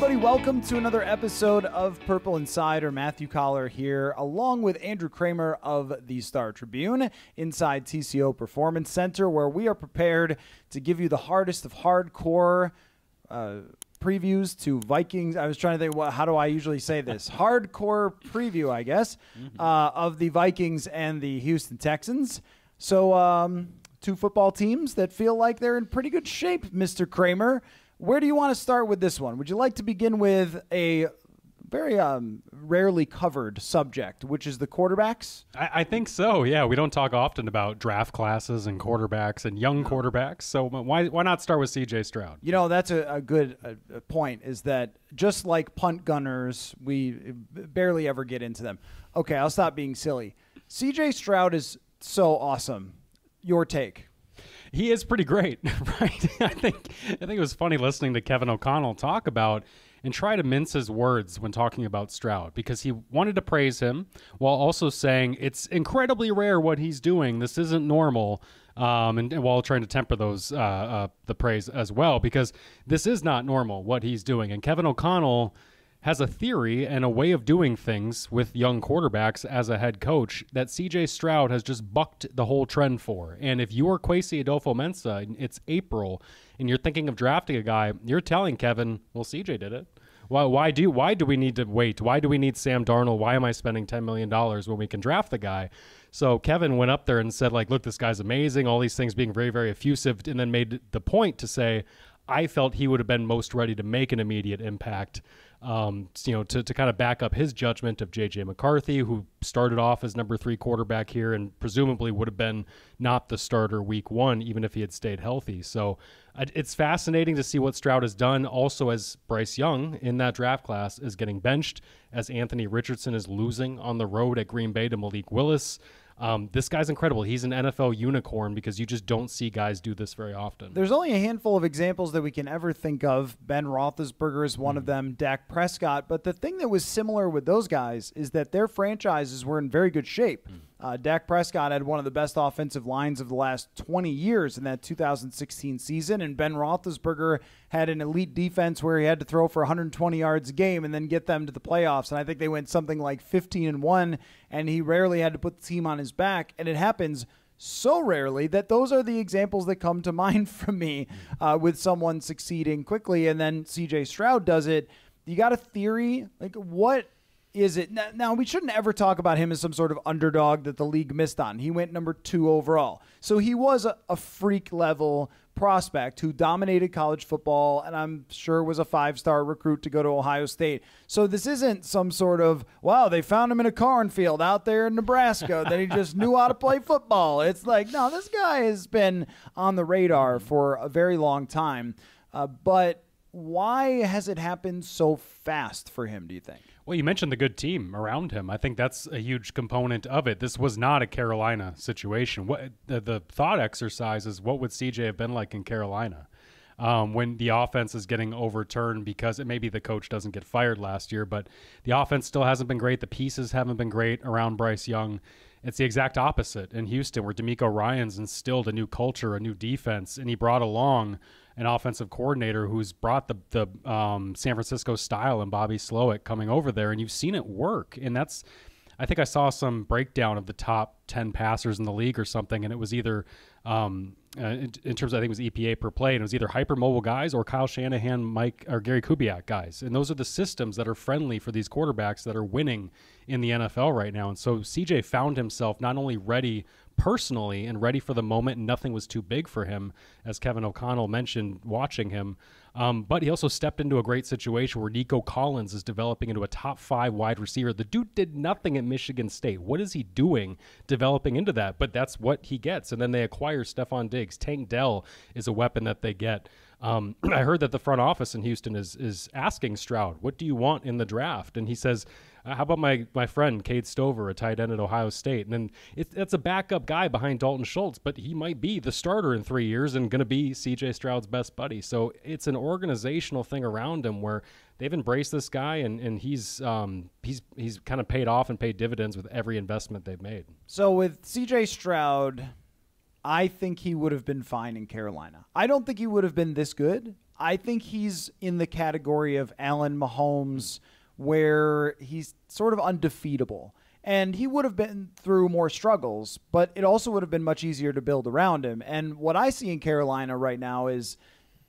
everybody. Welcome to another episode of Purple Insider. Matthew Coller here, along with Andrew Krammer of the Star Tribune, inside TCO Performance Center, where we are prepared to give you the hardest of hardcore previews to Vikings. I was trying to think, how do I usually say this? Hardcore preview, I guess, of the Vikings and the Houston Texans. So, two football teams that feel like they're in pretty good shape, Mr. Krammer. Where do you want to start with this one? Would you like to begin with a very rarely covered subject, which is the quarterbacks? I think so, yeah. We don't talk often about draft classes and quarterbacks and young quarterbacks, so why not start with C.J. Stroud? You know, that's a good point, is that just like punt gunners, we barely ever get into them. Okay, I'll stop being silly. C.J. Stroud is so awesome. Your take? He is pretty great, right? I think it was funny listening to Kevin O'Connell talk about and try to mince his words when talking about Stroud, because he wanted to praise him while also saying it's incredibly rare what he's doing. This isn't normal, and while trying to temper those the praise as well, because this is not normal what he's doing. And Kevin O'Connell has a theory and a way of doing things with young quarterbacks as a head coach that C.J. Stroud has just bucked the whole trend for. And if you are Kwesi Adofo-Mensah and it's April and you're thinking of drafting a guy, you're telling Kevin, well, C.J. did it. Why do we need to wait? Why do we need Sam Darnold? Why am I spending $10 million when we can draft the guy? So Kevin went up there and said, like, look, this guy's amazing, all these things, being very, very effusive, and then made the point to say, I felt he would have been most ready to make an immediate impact, to kind of back up his judgment of J.J. McCarthy, who started off as number 3 quarterback here and presumably would have been not the starter week 1, even if he had stayed healthy. So it's fascinating to see what Stroud has done. Also, as Bryce Young in that draft class is getting benched, as Anthony Richardson is losing on the road at Green Bay to Malik Willis. This guy's incredible. He's an NFL unicorn because you just don't see guys do this very often. There's only a handful of examples that we can ever think of. Ben Roethlisberger is one of them, Dak Prescott. But the thing that was similar with those guys is that their franchises were in very good shape. Dak Prescott had one of the best offensive lines of the last 20 years in that 2016 season, and Ben Roethlisberger had an elite defense where he had to throw for 120 yards a game and then get them to the playoffs. And I think they went something like 15-1, and he rarely had to put the team on his back. And it happens so rarely that those are the examples that come to mind for me with someone succeeding quickly. And then C.J. Stroud does it. You got a theory? Like, what is it? Now, we shouldn't ever talk about him as some sort of underdog that the league missed on. He went number 2 overall. So he was a freak-level prospect who dominated college football and I'm sure was a 5-star recruit to go to Ohio State. So this isn't some sort of, wow, they found him in a cornfield out there in Nebraska that he just knew how to play football. It's like, no, this guy has been on the radar for a very long time. But why has it happened so fast for him, do you think? Well, you mentioned the good team around him. I think that's a huge component of it. This was not a Carolina situation. What the thought exercise is, what would CJ have been like in Carolina when the offense is getting overturned because maybe the coach doesn't get fired last year, but the offense still hasn't been great. The pieces haven't been great around Bryce Young. It's the exact opposite in Houston, where DeMeco Ryans instilled a new culture, a new defense, and he brought along an offensive coordinator who's brought the San Francisco style and Bobby Slowick coming over there, and you've seen it work. And that's, I think I saw some breakdown of the top 10 passers in the league or something, and it was either in terms of, I think it was EPA per play, and it was either hypermobile guys or Kyle Shanahan, Mike, or Gary Kubiak guys. And those are the systems that are friendly for these quarterbacks that are winning in the NFL right now. And so CJ found himself not only ready personally and ready for the moment, and nothing was too big for him, as Kevin O'Connell mentioned watching him, but he also stepped into a great situation where Nico Collins is developing into a top 5 wide receiver. The dude did nothing at Michigan State. What is he doing developing into that? But that's what he gets. And then they acquire Stephon Diggs. Tank Dell is a weapon that they get. I heard that the front office in Houston is asking Stroud, what do you want in the draft? And he says, how about my friend Cade Stover, a tight end at Ohio State? And then it's a backup guy behind Dalton Schultz, but he might be the starter in 3 years and going to be C.J. Stroud's best buddy. So it's an organizational thing around him where they've embraced this guy, and he's kind of paid off and paid dividends with every investment they've made. So with C.J. Stroud, I think he would have been fine in Carolina. I don't think he would have been this good. I think he's in the category of Allen, Mahomes, where he's sort of undefeatable. And he would have been through more struggles, but it also would have been much easier to build around him. And what I see in Carolina right now is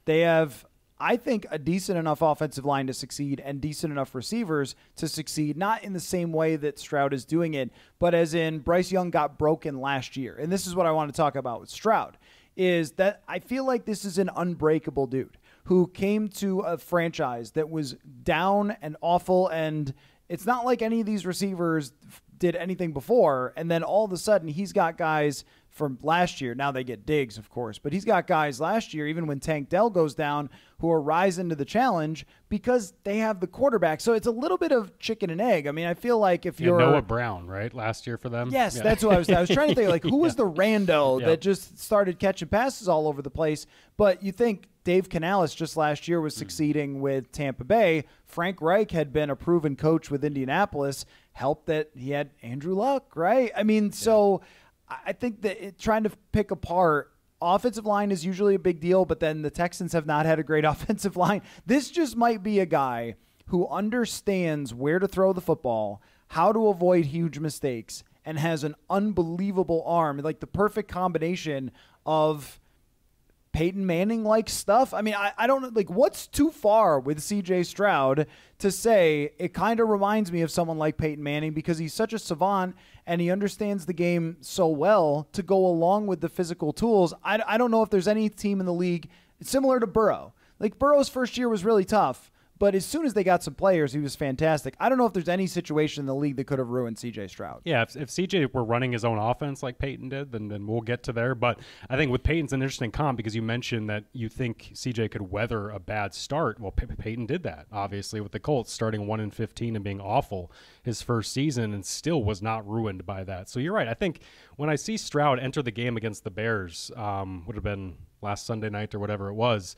they have, I think, a decent enough offensive line to succeed and decent enough receivers to succeed, not in the same way that Stroud is doing it, but as in Bryce Young got broken last year. And this is what I want to talk about with Stroud, is that I feel like this is an unbreakable dude who came to a franchise that was down and awful, and it's not like any of these receivers did anything before, and then all of a sudden he's got guys from last year. Now they get Diggs, of course, but he's got guys last year, even when Tank Dell goes down, who are rising to the challenge because they have the quarterback. So it's a little bit of chicken and egg. I mean, I feel like if you're Noah Brown, right, last year for them. Yes, that's what I was trying to think. Like, who was the rando that just started catching passes all over the place? But you think Dave Canales just last year was succeeding with Tampa Bay. Frank Reich had been a proven coach with Indianapolis. Helped that he had Andrew Luck, right? I mean, so I think that trying to pick apart offensive line is usually a big deal, but then the Texans have not had a great offensive line. This just might be a guy who understands where to throw the football, how to avoid huge mistakes, and has an unbelievable arm, like the perfect combination of Peyton Manning-like stuff. I mean, I don't know, like, what's too far with C.J. Stroud to say it kind of reminds me of someone like Peyton Manning because he's such a savant and he understands the game so well to go along with the physical tools. I don't know if there's any team in the league similar to Burrow. Like, Burrow's first year was really tough, but as soon as they got some players, he was fantastic. I don't know if there's any situation in the league that could have ruined C.J. Stroud. Yeah, if C.J. were running his own offense like Peyton did, then we'll get to there. But I think with Peyton's an interesting comp because you mentioned that you think C.J. could weather a bad start. Well, Peyton did that, obviously, with the Colts, starting 1-15 and being awful his first season and still was not ruined by that. So you're right. I think when I see Stroud enter the game against the Bears, would have been last Sunday night or whatever it was,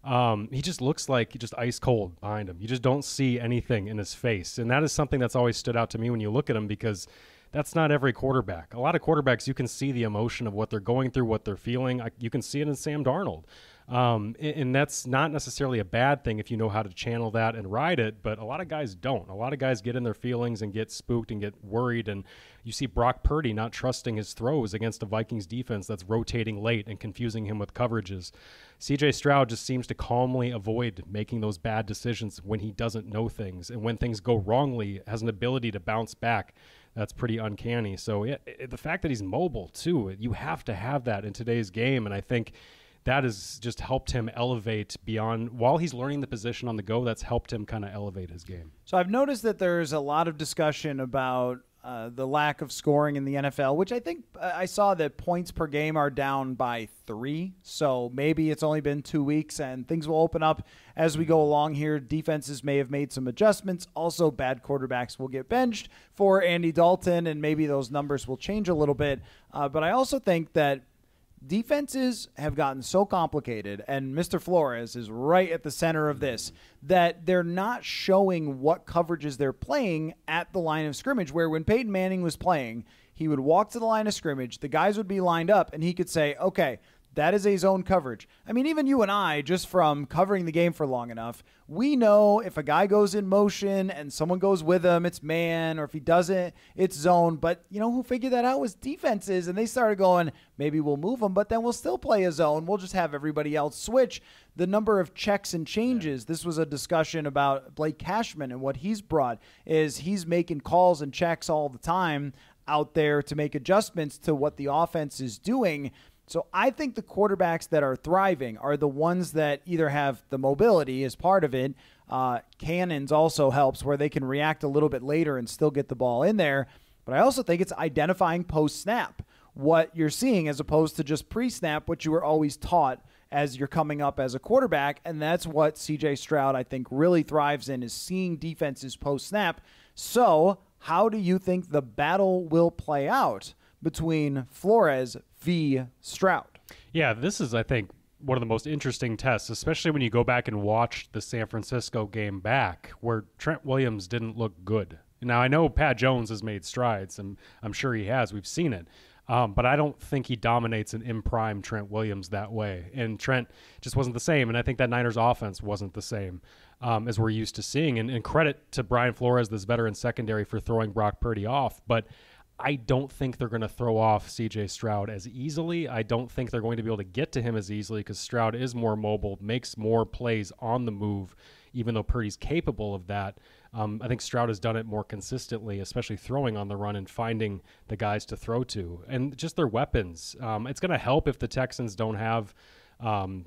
he just looks like just ice cold behind him. You just don't see anything in his face. And that is something that's always stood out to me when you look at him because that's not every quarterback. A lot of quarterbacks, you can see the emotion of what they're going through, what they're feeling. You can see it in Sam Darnold. And that's not necessarily a bad thing if you know how to channel that and ride it, but a lot of guys don't. A lot of guys get in their feelings and get spooked and get worried, and you see Brock Purdy not trusting his throws against a Vikings defense that's rotating late and confusing him with coverages. C.J. Stroud just seems to calmly avoid making those bad decisions when he doesn't know things, and when things go wrongly, has an ability to bounce back. That's pretty uncanny. So yeah, the fact that he's mobile, too, you have to have that in today's game, and I think that has just helped him elevate beyond, while he's learning the position on the go, that's helped him kind of elevate his game. So I've noticed that there's a lot of discussion about the lack of scoring in the NFL, which I think I saw that points per game are down by 3. So maybe it's only been 2 weeks and things will open up as we go along here. Defenses may have made some adjustments. Also, bad quarterbacks will get benched for Andy Dalton, and maybe those numbers will change a little bit. But I also think that defenses have gotten so complicated, and Mr. Flores is right at the center of this, that they're not showing what coverages they're playing at the line of scrimmage, where when Peyton Manning was playing, he would walk to the line of scrimmage, the guys would be lined up, and he could say, okay, that is a zone coverage. I mean, even you and I, just from covering the game for long enough, we know if a guy goes in motion and someone goes with him, it's man, or if he doesn't, it's zone. But you know who figured that out was defenses, and they started going, maybe we'll move him, but then we'll still play a zone. We'll just have everybody else switch. The number of checks and changes, this was a discussion about Blake Cashman, and what he's brought is he's making calls and checks all the time out there to make adjustments to what the offense is doing. So I think the quarterbacks that are thriving are the ones that either have the mobility as part of it. Cannons also helps, where they can react a little bit later and still get the ball in there. But I also think it's identifying post-snap what you're seeing as opposed to just pre-snap, what you were always taught as you're coming up as a quarterback. And that's what C.J. Stroud, I think, really thrives in, is seeing defenses post-snap. So how do you think the battle will play out between Flores v. Stroud? Yeah, this is, I think, one of the most interesting tests, especially when you go back and watch the San Francisco game back, where Trent Williams didn't look good. Now, I know Pat Jones has made strides, and I'm sure he has. We've seen it. But I don't think he dominates an in-prime Trent Williams that way. And Trent just wasn't the same. And I think that Niners offense wasn't the same as we're used to seeing. And credit to Brian Flores, this veteran secondary, for throwing Brock Purdy off. But I don't think they're going to throw off C.J. Stroud as easily. I don't think they're going to be able to get to him as easily because Stroud is more mobile, makes more plays on the move, even though Purdy's capable of that. I think Stroud has done it more consistently, especially throwing on the run and finding the guys to throw to. And just their weapons. It's going to help if the Texans don't have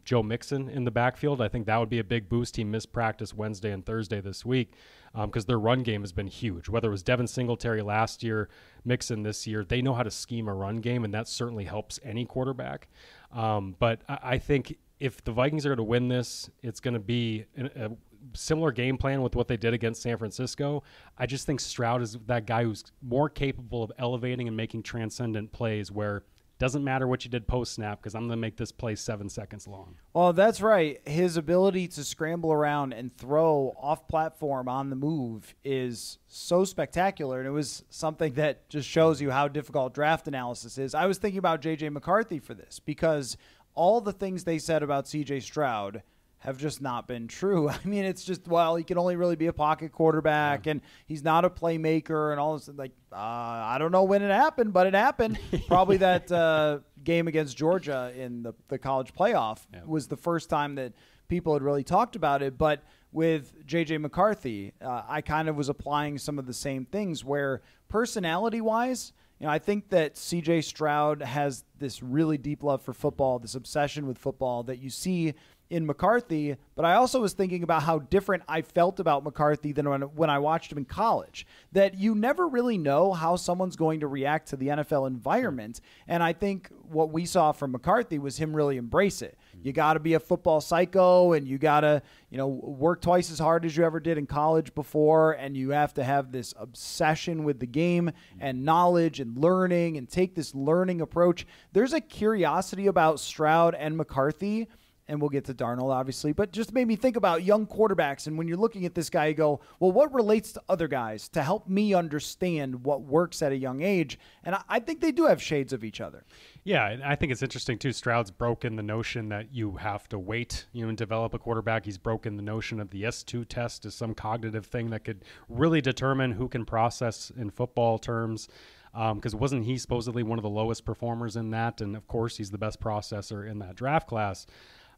Joe Mixon in the backfield. I think that would be a big boost. He missed practice Wednesday and Thursday this week because their run game has been huge. Whether it was Devin Singletary last year, Mixon this year, they know how to scheme a run game, and that certainly helps any quarterback. But I think if the Vikings are going to win this, it's going to be a similar game plan with what they did against San Francisco. I just think Stroud is that guy who's more capable of elevating and making transcendent plays where it doesn't matter what you did post-snap because I'm going to make this play 7 seconds long. Well, that's right. His ability to scramble around and throw off-platform on the move is so spectacular, and it was something that just shows you how difficult draft analysis is. I was thinking about J.J. McCarthy for this because all the things they said about C.J. Stroud have just not been true. I mean, it's just, well, he can only really be a pocket quarterback, and he's not a playmaker, and all this. Like, I don't know when it happened, but it happened. Probably that game against Georgia in the college playoff was the first time that people had really talked about it. But with J.J. McCarthy, I kind of was applying some of the same things where personality-wise, I think that C.J. Stroud has this really deep love for football, this obsession with football that you see in McCarthy, but I also was thinking about how different I felt about McCarthy than when I watched him in college, that you never really know how someone's going to react to the NFL environment, and I think what we saw from McCarthy was him really embrace it. You got to be a football psycho, and you got to work twice as hard as you ever did in college before, and you have to have this obsession with the game and knowledge and learning and take this learning approach. There's a curiosity about Stroud and McCarthy, and we'll get to Darnold, obviously, but just made me think about young quarterbacks. And when you're looking at this guy, you go, well, what relates to other guys to help me understand what works at a young age? And I think they do have shades of each other. Yeah, and I think it's interesting, too. Stroud's broken the notion that you have to wait, and develop a quarterback. He's broken the notion of the S2 test as some cognitive thing that could really determine who can process in football terms. Because wasn't he supposedly one of the lowest performers in that? And, of course, he's the best processor in that draft class.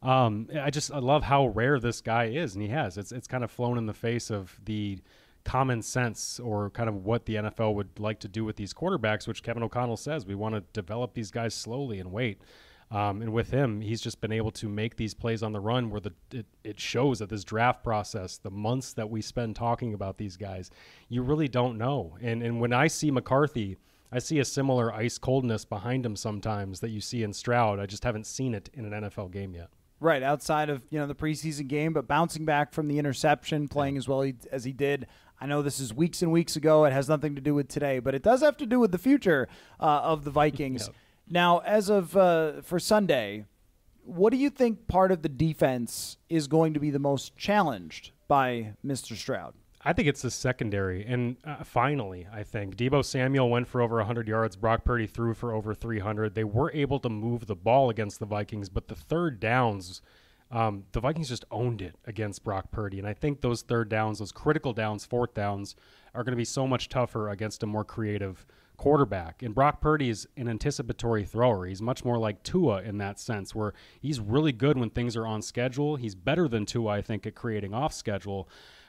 I love how rare this guy is, and he has. It's kind of flown in the face of the common sense or kind of what the NFL would like to do with these quarterbacks, which Kevin O'Connell says we want to develop these guys slowly and wait. And with him, he's just been able to make these plays on the run where it shows that this draft process, the months that we spend talking about these guys, you really don't know. And when I see McCarthy, I see a similar ice coldness behind him sometimes that you see in Stroud. I just haven't seen it in an NFL game yet. Right, outside of the preseason game, but bouncing back from the interception, playing as well as he did. I know this is weeks and weeks ago. It has nothing to do with today, but it does have to do with the future of the Vikings. Yep. Now, as of for Sunday, what do you think part of the defense is going to be the most challenged by Mr. Stroud? I think it's the secondary, and finally, I think Deebo Samuel went for over 100 yards. Brock Purdy threw for over 300. They were able to move the ball against the Vikings, but the third downs, the Vikings just owned it against Brock Purdy, and I think those third downs, those critical downs, fourth downs, are going to be so much tougher against a more creative quarterback. And Brock Purdy is an anticipatory thrower. He's much more like Tua in that sense, where he's really good when things are on schedule. He's better than Tua, I think, at creating off schedule.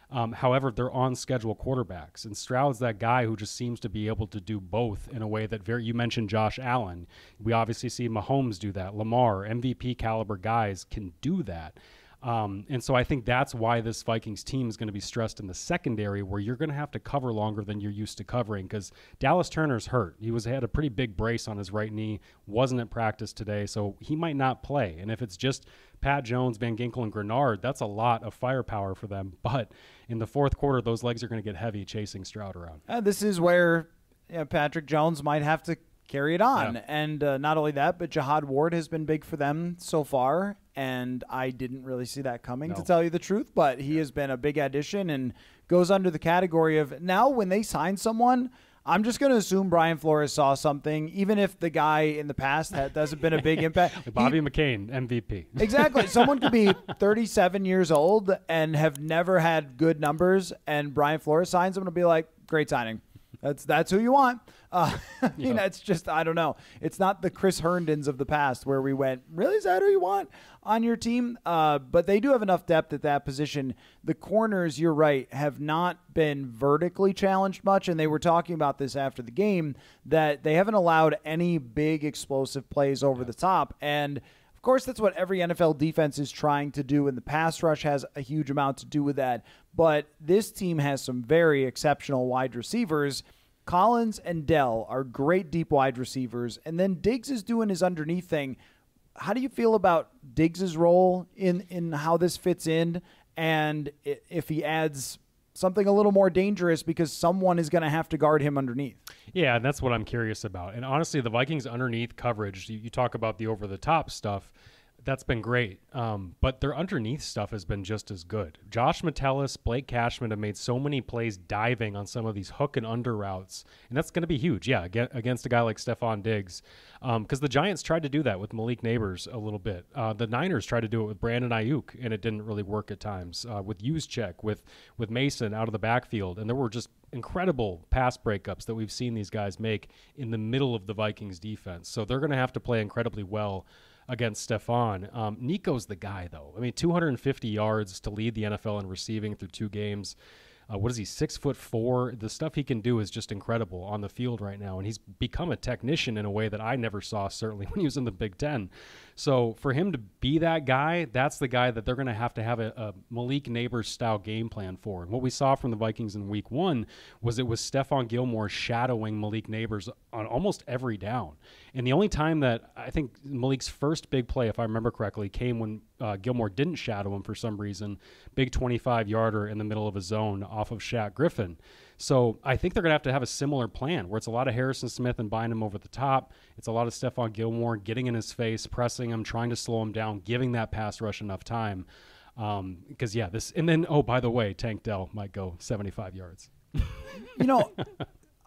However, they're on-schedule quarterbacks, and Stroud's that guy who just seems to be able to do both in a way that you mentioned Josh Allen. We obviously see Mahomes do that. Lamar, MVP-caliber guys can do that. And so I think that's why this Vikings team is going to be stressed in the secondary, where you're going to have to cover longer than you're used to covering, because Dallas Turner's hurt. He had a pretty big brace on his right knee, wasn't at practice today, so he might not play. And if it's just Pat Jones, Van Ginkel, and Grenard, that's a lot of firepower for them. But in the fourth quarter, those legs are going to get heavy chasing Stroud around. This is where Patrick Jones might have to carry it on. Yeah. And not only that, but Jihad Ward has been big for them so far, and I didn't really see that coming, to tell you the truth, but he has been a big addition and goes under the category of now when they sign someone, I'm just going to assume Brian Flores saw something, even if the guy in the past hasn't been a big impact. Bobby McCain, MVP. Exactly. Someone could be 37 years old and have never had good numbers, and Brian Flores signs him and will be like, great signing. That's who you want. I mean, that's just, I don't know. It's not the Chris Herndons of the past where we went, really, is that who you want on your team? But they do have enough depth at that position. The corners, you're right, have not been vertically challenged much, and they were talking about this after the game, that they haven't allowed any big explosive plays over the top. And of course, that's what every NFL defense is trying to do, and the pass rush has a huge amount to do with that. But this team has some very exceptional wide receivers. Collins and Dell are great deep wide receivers, and then Diggs is doing his underneath thing. How do you feel about Diggs' role in how this fits in, and if he adds something a little more dangerous because someone is going to have to guard him underneath? Yeah, that's what I'm curious about. And honestly, the Vikings underneath coverage, you talk about the over-the-top stuff, that's been great. But their underneath stuff has been just as good. Josh Metellus, Blake Cashman have made so many plays diving on some of these hook and under routes. And that's going to be huge, against a guy like Stephon Diggs. Because the Giants tried to do that with Malik Neighbors a little bit. The Niners tried to do it with Brandon Ayuk, and it didn't really work at times. With Juszczyk, with Mason out of the backfield. And there were just incredible pass breakups that we've seen these guys make in the middle of the Vikings defense. So they're going to have to play incredibly well against Stephon. Nico's the guy, though. I mean, 250 yards to lead the NFL in receiving through 2 games. What is he, 6'4"? The stuff he can do is just incredible on the field right now, and he's become a technician in a way that I never saw, certainly when he was in the Big Ten. So for him to be that guy, that's the guy that they're going to have a Malik Neighbors-style game plan for. And what we saw from the Vikings in Week 1 was it was Stephon Gilmore shadowing Malik Neighbors on almost every down. And the only time that I think Malik's first big play, if I remember correctly, came when Gilmore didn't shadow him for some reason. Big 25-yarder in the middle of a zone off of Shaq Griffin. So I think they're going to have a similar plan where it's a lot of Harrison Smith and buying him over the top. It's a lot of Stephon Gilmore getting in his face, pressing him, trying to slow him down, giving that pass rush enough time. Because, and then, oh, by the way, Tank Dell might go 75 yards.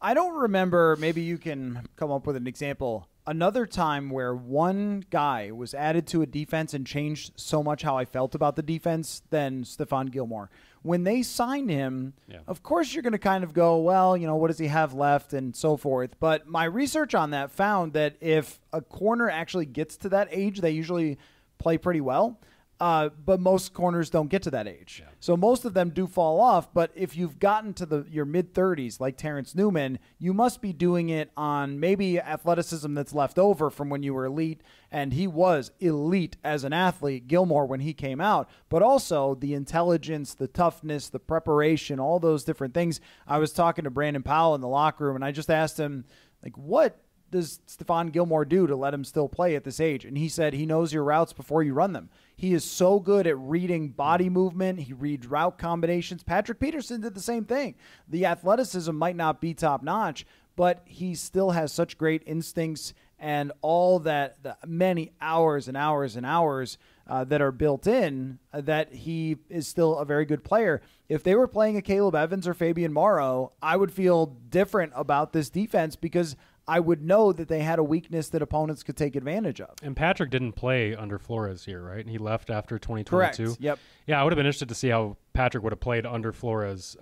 I don't remember, maybe you can come up with an example, another time where one guy was added to a defense and changed so much how I felt about the defense than Stephon Gilmore. When they signed him, of course you're going to kind of go, well, what does he have left and so forth. But my research on that found that if a corner actually gets to that age, they usually play pretty well. But most corners don't get to that age. Yeah. So most of them do fall off. But if you've gotten to your mid-30s, like Terrence Newman, you must be doing it on maybe athleticism that's left over from when you were elite. And he was elite as an athlete, Gilmore, when he came out. But also the intelligence, the toughness, the preparation, all those different things. I was talking to Brandon Powell in the locker room, and I just asked him, what does Stephon Gilmore do to let him still play at this age? And he said he knows your routes before you run them. He is so good at reading body movement. He reads route combinations. Patrick Peterson did the same thing. The athleticism might not be top notch, but he still has such great instincts and all that, the many hours and hours and hours that are built in, that he is still a very good player. If they were playing a Caleb Evans or Fabian Morrow, I would feel different about this defense because I would know that they had a weakness that opponents could take advantage of. And Patrick didn't play under Flores here, right? He left after 2022. Correct. Yep. Yeah, I would have been interested to see how Patrick would have played under Flores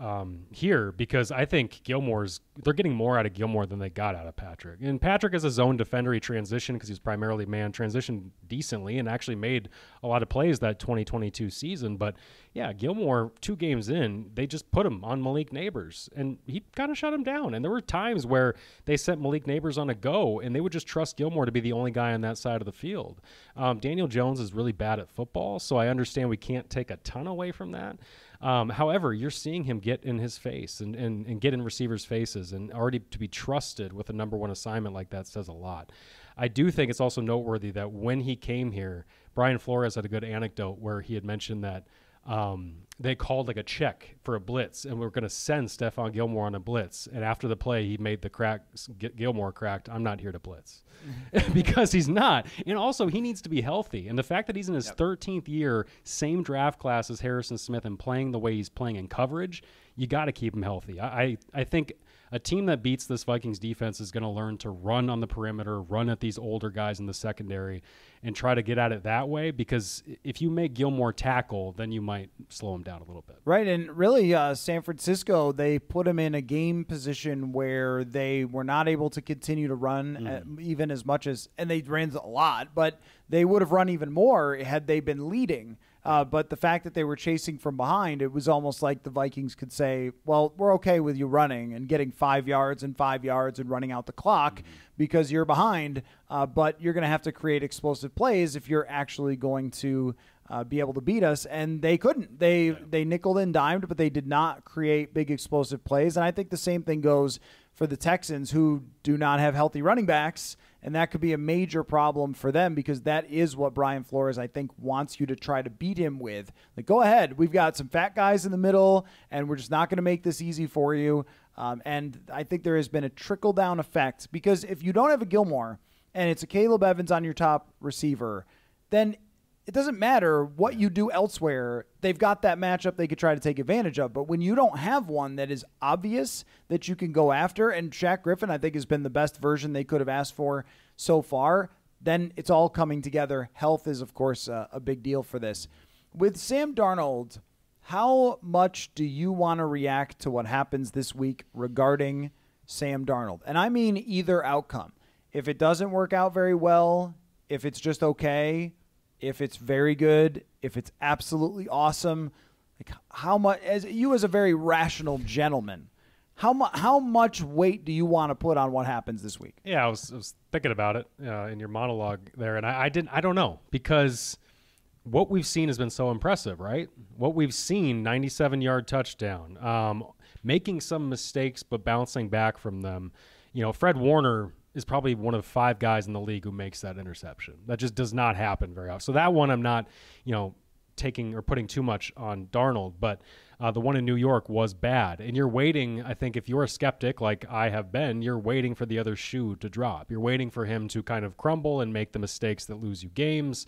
here, because I think they're getting more out of Gilmore than they got out of Patrick. And Patrick is a zone defender. He transitioned because he's primarily man, transitioned decently and actually made a lot of plays that 2022 season. But yeah, Gilmore, 2 games in, they just put him on Malik Neighbors, and he kind of shut him down. And there were times where they sent Malik Neighbors on a go, and they would just trust Gilmore to be the only guy on that side of the field. Daniel Jones is really bad at football, so I understand we can't take a ton away from that. However, you're seeing him get in his face and get in receivers' faces, and already to be trusted with a number 1 assignment like that says a lot. I do think it's also noteworthy that when he came here, Brian Flores had a good anecdote where he had mentioned that they called like a check for a blitz, and we were going to send Stephon Gilmore on a blitz. And after the play, he made the Gilmore cracked, "I'm not here to blitz," because he's not. And also, he needs to be healthy. And the fact that he's in his 13th year, same draft class as Harrison Smith, and playing the way he's playing in coverage, you got to keep him healthy. I think a team that beats this Vikings defense is going to learn to run on the perimeter, run at these older guys in the secondary, and try to get at it that way, because if you make Gilmore tackle, then you might slow him down a little bit. Right, and really San Francisco, they put him in a game position where they were not able to continue to run even as much as, and they ran a lot, but they would have run even more had they been leading. But the fact that they were chasing from behind, it was almost like the Vikings could say, well, we're okay with you running and getting 5 yards and 5 yards and running out the clock because you're behind, but you're going to have to create explosive plays if you're actually going to be able to beat us. And they couldn't. They nickeled and dimed, but they did not create big explosive plays. And I think the same thing goes for the Texans, who do not have healthy running backs. And that could be a major problem for them, because that is what Brian Flores, I think, wants you to try to beat him with. Like, go ahead. We've got some fat guys in the middle, and we're just not going to make this easy for you. And I think there has been a trickle-down effect, because if you don't have a Gilmore and it's a Caleb Evans on your top receiver, then it doesn't matter what you do elsewhere. They've got that matchup they could try to take advantage of. But when you don't have one that is obvious that you can go after, and Shaq Griffin, I think, has been the best version they could have asked for so far, then it's all coming together. Health is, of course, a big deal for this. With Sam Darnold, how much do you want to react to what happens this week regarding Sam Darnold? And I mean either outcome. If it doesn't work out very well, if it's just okay, if it's very good, if it's absolutely awesome, like how much, as a very rational gentleman, how much weight do you want to put on what happens this week? Yeah, I was thinking about it in your monologue there, and I don't know, because what we've seen has been so impressive, right? What we've seen, 97-yard touchdown, making some mistakes but bouncing back from them. You know, Fred Warner is probably one of 5 guys in the league who makes that interception. That just does not happen very often. So that one I'm not, taking or putting too much on Darnold, but the one in New York was bad. And you're waiting, I think if you're a skeptic like I have been, you're waiting for the other shoe to drop. You're waiting for him to kind of crumble and make the mistakes that lose you games.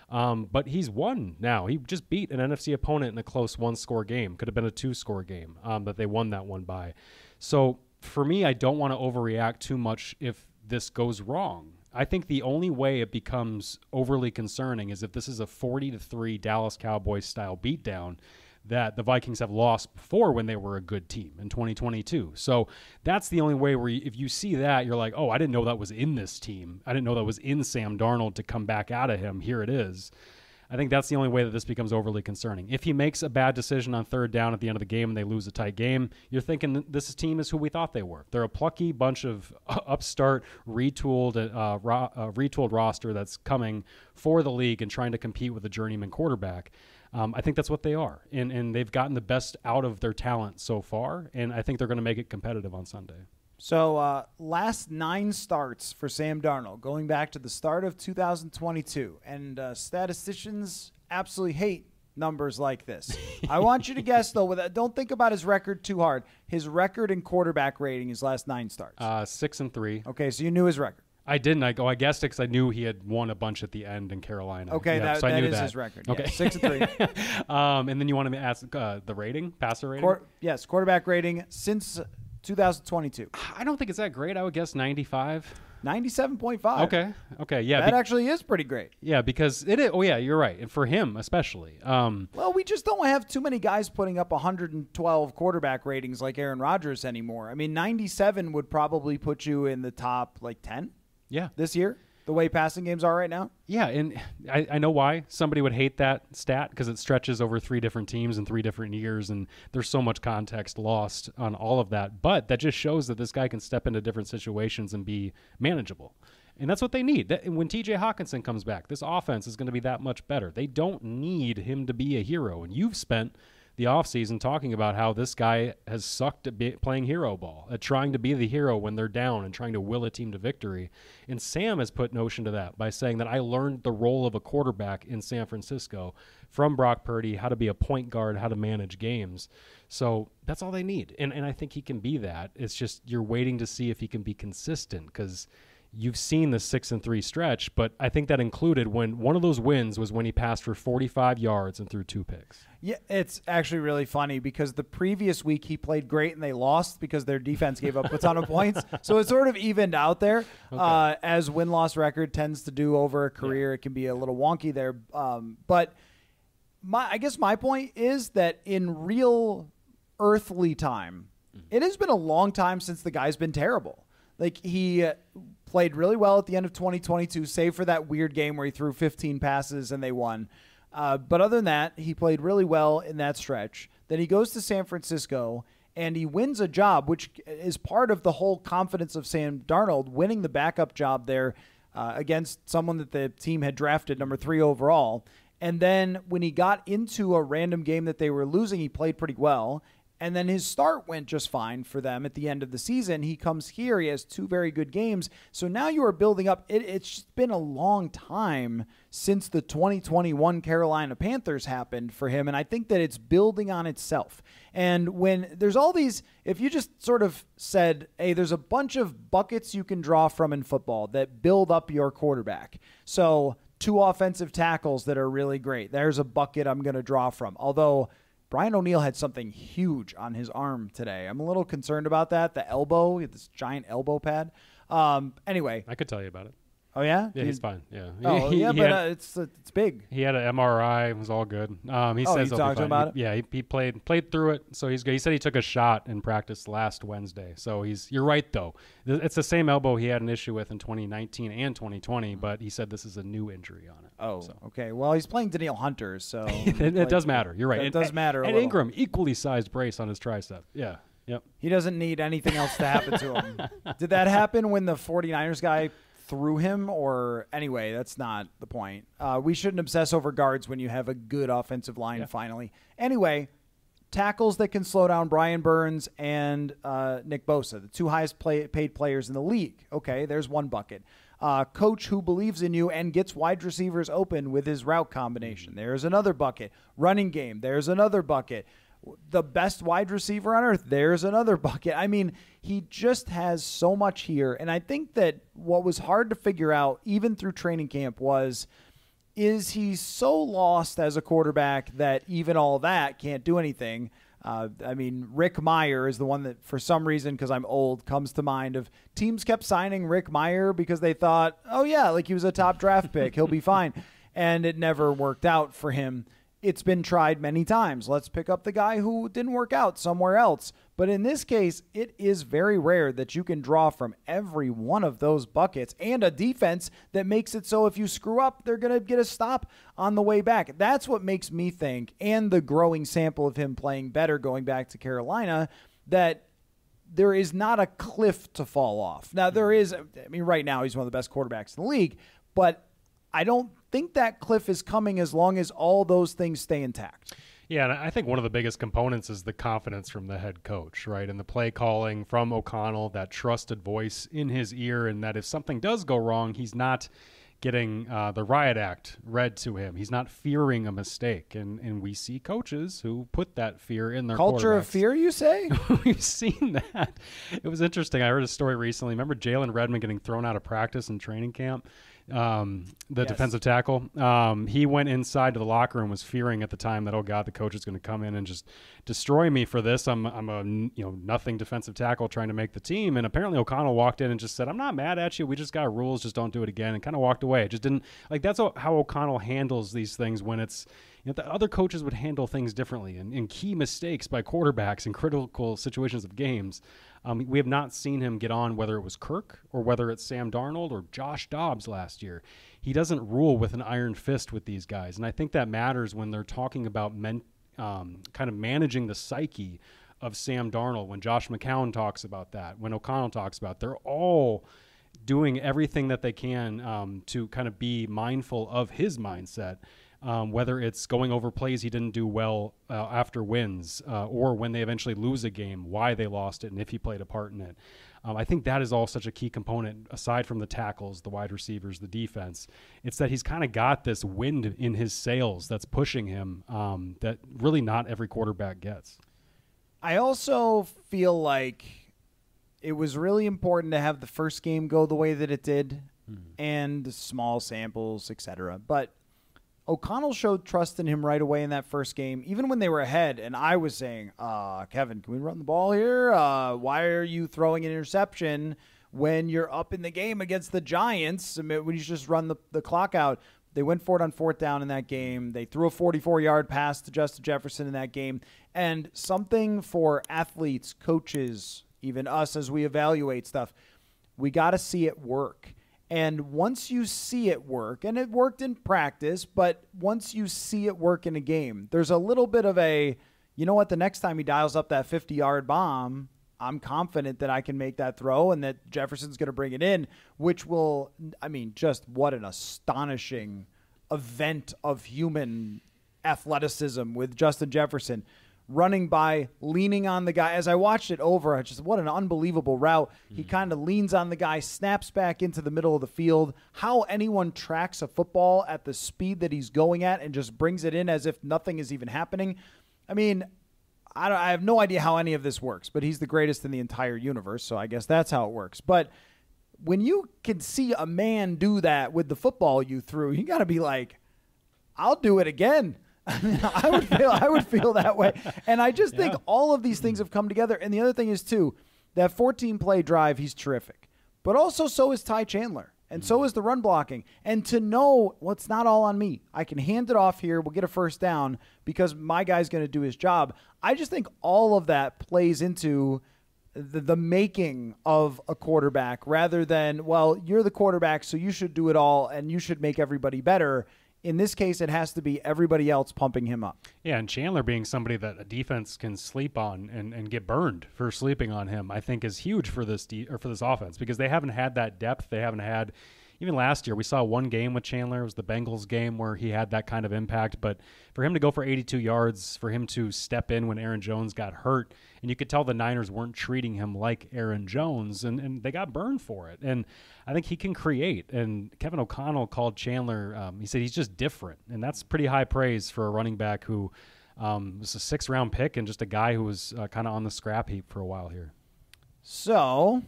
But he's won now. He just beat an NFC opponent in a close 1-score game. Could have been a 2-score game that they won that one by. So for me, I don't want to overreact too much if this goes wrong. I think the only way it becomes overly concerning is if this is a 40-3 Dallas Cowboys style beatdown that the Vikings have lost before when they were a good team in 2022. So that's the only way where if you see that, you're like, oh, I didn't know that was in this team. I didn't know that was in Sam Darnold to come back out of him. Here it is. I think that's the only way that this becomes overly concerning. If he makes a bad decision on 3rd down at the end of the game and they lose a tight game, you're thinking this team is who we thought they were. They're a plucky bunch of upstart, retooled roster that's coming for the league and trying to compete with a journeyman quarterback. I think that's what they are. And they've gotten the best out of their talent so far, and I think they're going to make it competitive on Sunday. So last 9 starts for Sam Darnold, going back to the start of 2022. And statisticians absolutely hate numbers like this. I want you to guess, though, don't think about his record too hard. His record in quarterback rating his last 9 starts. 6-3. Okay, so you knew his record. I didn't. I guessed it because I knew he had won a bunch at the end in Carolina. Okay, yeah, that is his record. Okay, 6-3. And then you wanted me to ask the rating, passer rating? Yes, quarterback rating since 2022. I don't think it's that great. I would guess 95. 97.5. Okay, yeah. That actually is pretty great. Yeah, because it is. Oh, yeah, you're right. And for him especially. Well, we just don't have too many guys putting up 112 quarterback ratings like Aaron Rodgers anymore. I mean, 97 would probably put you in the top, 10? Yeah. This year, the way passing games are right now? Yeah, and I know why somebody would hate that stat, because it stretches over 3 different teams in 3 different years, and there's so much context lost on all of that. But that just shows that this guy can step into different situations and be manageable. And that's what they need. When TJ Hawkinson comes back, this offense is going to be that much better. They don't need him to be a hero. And you've spent the offseason talking about how this guy has sucked at playing hero ball, at trying to be the hero when they're down and trying to will a team to victory. And Sam has put notion to that by saying that I learned the role of a quarterback in San Francisco from Brock Purdy, how to be a point guard, how to manage games. So that's all they need. And I think he can be that. It's just you're waiting to see if he can be consistent, because you've seen the 6-3 stretch, but I think that included when one of those wins was when he passed for 45 yards and threw 2 picks. Yeah, it's actually really funny because the previous week he played great and they lost because their defense gave up a ton of points. So it sort of evened out there. Okay. As win-loss record tends to do over a career, it can be a little wonky there. But I guess my point is that in real earthly time, it has been a long time since the guy's been terrible. Like, he played really well at the end of 2022, save for that weird game where he threw 15 passes and they won. But other than that, he played really well in that stretch. Then he goes to San Francisco and he wins a job, which is part of the whole confidence of Sam Darnold, winning the backup job there against someone that the team had drafted number 3 overall. And then when he got into a random game that they were losing, he played pretty well. And then his start went just fine for them at the end of the season. He comes here. He has 2 very good games. So now you are building up. It's been a long time since the 2021 Carolina Panthers happened for him. And I think that it's building on itself. And when there's all these, if you just sort of said, hey, there's a bunch of buckets you can draw from in football that build up your quarterback. So 2 offensive tackles that are really great. There's a bucket I'm going to draw from. Although Brian O'Neill had something huge on his arm today. I'm a little concerned about that. The elbow, this giant elbow pad. Anyway. I could tell you about it. Oh, yeah? Yeah, he's fine. Yeah. It's big. He had an MRI. It was all good. He says you talked about it? Yeah, he played through it, so he's good. He said he took a shot in practice last Wednesday. So you're right, though. It's the same elbow he had an issue with in 2019 and 2020, but he said this is a new injury on it. Oh, so. Okay. Well, he's playing Danielle Hunter, so. it does matter. You're right. It does matter a and little. Ingram, equally sized brace on his tricep. Yeah. Yep. He doesn't need anything else to happen to him. Did that happen when the 49ers guy threw him? Or anyway, that's not the point. We shouldn't obsess over guards when you have a good offensive line finally. Anyway, tackles that can slow down Brian Burns and Nick Bosa, the 2 highest paid players in the league. Okay, there's one bucket. Coach who believes in you and gets wide receivers open with his route combination. There's another bucket. Running game. There's another bucket. The best wide receiver on earth. There's another bucket. I mean, he just has so much here. And I think that what was hard to figure out, even through training camp, is he so lost as a quarterback that even all that can't do anything? I mean, Rick Meyer is the one that, for some reason, because I'm old, comes to mind of teams kept signing Rick Meyer because they thought, oh, yeah, like he was a top draft pick. He'll be fine. And it never worked out for him. It's been tried many times. Let's pick up the guy who didn't work out somewhere else. But in this case, it is very rare that you can draw from every one of those buckets and a defense that makes it so if you screw up, they're going to get a stop on the way back. That's what makes me think, and the growing sample of him playing better going back to Carolina, that there is not a cliff to fall off. Now, there is, I mean, right now he's one of the best quarterbacks in the league, but I don't think that cliff is coming as long as all those things stay intact. Yeah, and I think one of the biggest components is the confidence from the head coach, right? And the play calling from O'Connell, that trusted voice in his ear, and that if something does go wrong, he's not getting the riot act read to him. He's not fearing a mistake. And we see coaches who put that fear in their culture of fear, you say? We've seen that. It was interesting. I heard a story recently. Remember Jalen Redmond getting thrown out of practice in training camp? Defensive tackle. He went inside to the locker room, was fearing at the time that, oh God, the coach is going to come in and just destroy me for this. I'm a nothing defensive tackle trying to make the team. And apparently O'Connell walked in and just said, I'm not mad at you. We just got rules. Just don't do it again. And kind of walked away. It just didn't like, that's how O'Connell handles these things when it's, the other coaches would handle things differently and key mistakes by quarterbacks in critical situations of games. We have not seen him get on, whether it was Kirk or whether it's Sam Darnold or Josh Dobbs last year. He doesn't rule with an iron fist with these guys. And I think that matters when they're talking about kind of managing the psyche of Sam Darnold. When Josh McCown talks about that, when O'Connell talks about it, they're all doing everything that they can to kind of be mindful of his mindset. Whether it's going over plays he didn't do well after wins or when they eventually lose a game, why they lost it and if he played a part in it. I think that is all such a key component aside from the tackles, the wide receivers, the defense. It's that he's kind of got this wind in his sails that's pushing him that really not every quarterback gets. I also feel like it was really important to have the first game go the way that it did, and small samples, etc. But O'Connell showed trust in him right away in that first game, even when they were ahead. And I was saying, Kevin, can we run the ball here? Why are you throwing an interception when you're up in the game against the Giants? I mean, when you just run the clock out. They went for it on fourth down in that game. They threw a 44-yard pass to Justin Jefferson in that game. And something for athletes, coaches, even us as we evaluate stuff, we got to see it work. And once you see it work, and it worked in practice, but once you see it work in a game, there's a little bit of a, you know what, the next time he dials up that 50-yard bomb, I'm confident that I can make that throw and that Jefferson's going to bring it in, which will, I mean, just what an astonishing event of human athleticism with Justin Jefferson. Running by, leaning on the guy. As I watched it over, I just, what an unbelievable route. He kind of leans on the guy, snaps back into the middle of the field. How anyone tracks a football at the speed that he's going at and just brings it in as if nothing is even happening. I mean, I have no idea how any of this works, but he's the greatest in the entire universe, so I guess that's how it works. But when you can see a man do that with the football you threw, you got to be like, I'll do it again. I would feel that way. And I just think all of these things have come together. And the other thing is, too, that 14-play drive, he's terrific. But also so is Ty Chandler. And so is the run blocking. And to know, well, it's not all on me. I can hand it off here. We'll get a first down because my guy's going to do his job. I just think all of that plays into the making of a quarterback rather than, well, you're the quarterback, so you should do it all and you should make everybody better. In this case, it has to be everybody else pumping him up. Yeah, and Chandler being somebody that a defense can sleep on and get burned for sleeping on him, I think is huge for this for this offense because they haven't had that depth. They haven't had even last year. We saw one game with Chandler. It was the Bengals game where he had that kind of impact. But for him to go for 82 yards, for him to step in when Aaron Jones got hurt, and you could tell the Niners weren't treating him like Aaron Jones, and they got burned for it. And I think he can create. And Kevin O'Connell called Chandler, he said he's just different. And that's pretty high praise for a running back who was a 6th-round pick and just a guy who was kind of on the scrap heap for a while here. So,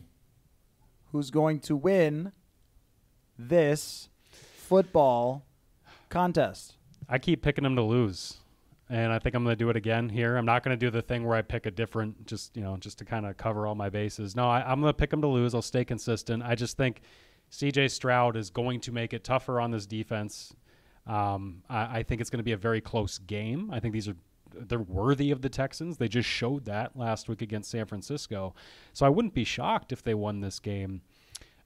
who's going to win this football contest? I keep picking them to lose, and I think I'm going to do it again here. I'm not going to do the thing where I pick a different, just to kind of cover all my bases. No, I'm going to pick them to lose. I'll stay consistent. I just think C.J. Stroud is going to make it tougher on this defense. I think it's going to be a very close game. I think they're worthy of the Texans. They just showed that last week against San Francisco. So I wouldn't be shocked if they won this game.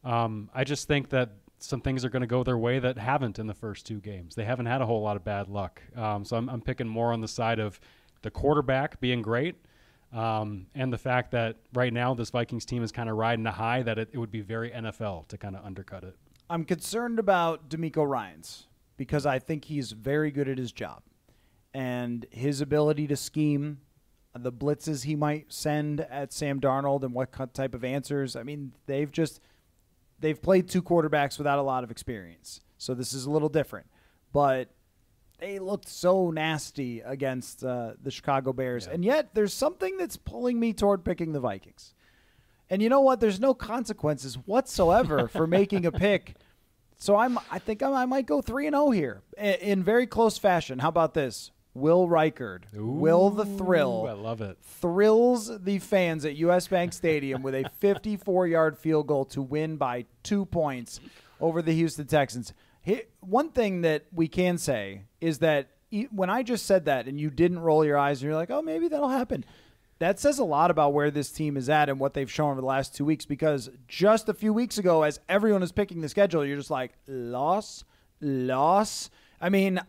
I just think that some things are going to go their way that haven't in the first 2 games. They haven't had a whole lot of bad luck. So I'm picking more on the side of the quarterback being great and the fact that right now this Vikings team is kind of riding a high that it would be very NFL to kind of undercut it. I'm concerned about DeMeco Ryans because I think he's very good at his job. And his ability to scheme, the blitzes he might send at Sam Darnold and what type of answers. I mean, they've played 2 quarterbacks without a lot of experience. So this is a little different. But they looked so nasty against the Chicago Bears. Yeah. And yet there's something that's pulling me toward picking the Vikings. And you know what? There's no consequences whatsoever for making a pick. So I think I might go 3-0 here in very close fashion. How about this? Will Reichard, Will the Thrill, I love it, thrills the fans at U.S. Bank Stadium with a 54-yard field goal to win by 2 points over the Houston Texans. One thing that we can say is that when I just said that and you didn't roll your eyes and you're like, oh, maybe that'll happen, that says a lot about where this team is at and what they've shown over the last 2 weeks, because just a few weeks ago, as everyone is picking the schedule, you're just like, loss. I mean,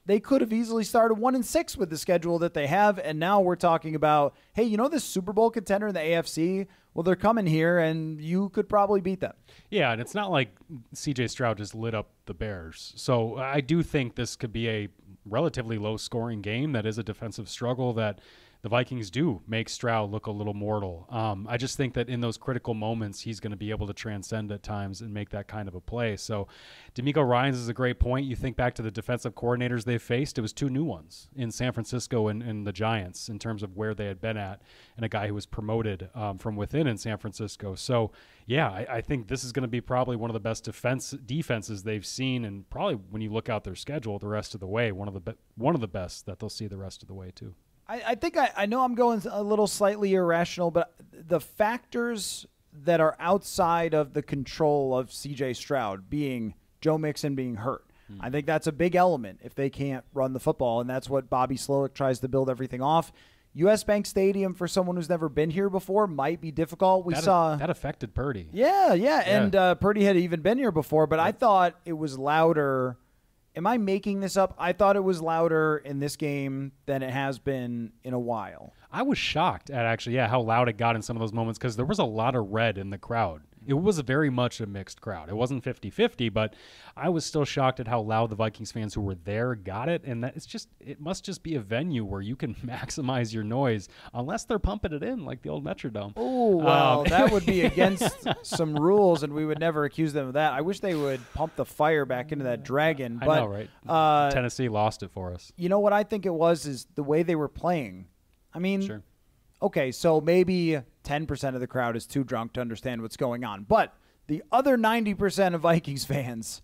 they could have easily started 1-6 with the schedule that they have, and now we're talking about, hey, you know this Super Bowl contender in the AFC? Well, they're coming here, and you could probably beat them. Yeah, and it's not like C.J. Stroud just lit up the Bears. So I do think this could be a relatively low-scoring game that is a defensive struggle that the Vikings do make Stroud look a little mortal. I just think that in those critical moments, he's going to be able to transcend at times and make that kind of a play. So D'Amico Ryans is a great point. You think back to the defensive coordinators they faced, it was 2 new ones in San Francisco and the Giants in terms of where they had been at, and a guy who was promoted from within in San Francisco. So, yeah, I think this is going to be probably one of the best defenses they've seen, and probably when you look out their schedule the rest of the way, one of the best that they'll see the rest of the way too. I think I know I'm going a little slightly irrational, but the factors that are outside of the control of C.J. Stroud, being Joe Mixon being hurt, I think that's a big element if they can't run the football, and that's what Bobby Slowick tries to build everything off. U.S. Bank Stadium, for someone who's never been here before, might be difficult. That affected Purdy. Yeah. And Purdy had even been here before, but I thought it was louder. Am I making this up? I thought it was louder in this game than it has been in a while. I was shocked at actually, how loud it got in some of those moments because there was a lot of red in the crowd. It was very much a mixed crowd. It wasn't 50-50, but I was still shocked at how loud the Vikings fans who were there got it. And it must just be a venue where you can maximize your noise unless they're pumping it in like the old Metrodome. Oh, well, that would be against some rules, and we would never accuse them of that. I wish they would pump the fire back into that dragon. But, I know, right? Tennessee lost it for us. You know what I think it was is the way they were playing. I mean, sure. Okay, so maybe 10% of the crowd is too drunk to understand what's going on. But the other 90% of Vikings fans,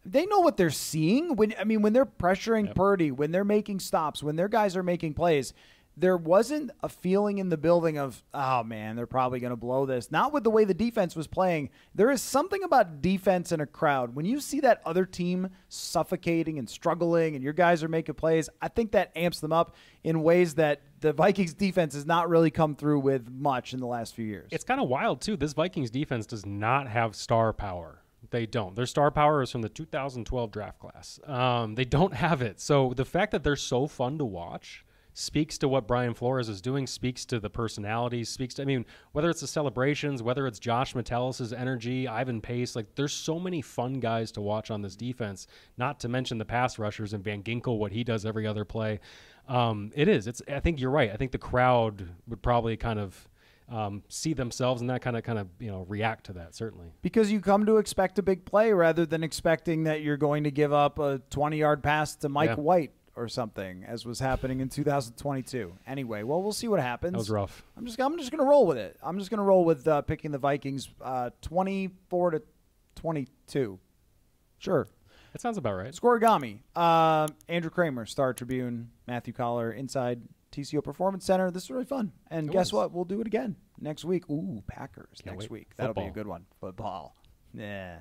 they know what they're seeing. When they're pressuring Purdy, when they're making stops, when their guys are making plays, there wasn't a feeling in the building of, oh, man, they're probably going to blow this. Not with the way the defense was playing. There is something about defense in a crowd. When you see that other team suffocating and struggling and your guys are making plays, I think that amps them up in ways that the Vikings defense has not really come through with much in the last few years. It's kind of wild, too. This Vikings defense does not have star power. They don't. Their star power is from the 2012 draft class. They don't have it. So the fact that they're so fun to watch speaks to what Brian Flores is doing, speaks to the personalities, whether it's the celebrations, whether it's Josh Metellus' energy, Ivan Pace, there's so many fun guys to watch on this defense, not to mention the pass rushers and Van Ginkel, what he does every other play. I think you're right. I think the crowd would probably kind of see themselves in that kind of react to that, certainly. Because you come to expect a big play rather than expecting that you're going to give up a 20-yard pass to Mike White or something, as was happening in 2022. Anyway, well, we'll see what happens. That was rough. I'm just going to roll with it. I'm just going to roll with picking the Vikings 24-22. Sure. That sounds about right. Scorigami. Andrew Krammer, Star Tribune, Matthew Coller, inside TCO Performance Center. This is really fun. And guess what? We'll do it again next week. Ooh, Packers next week. That'll be a good one. Football. Yeah.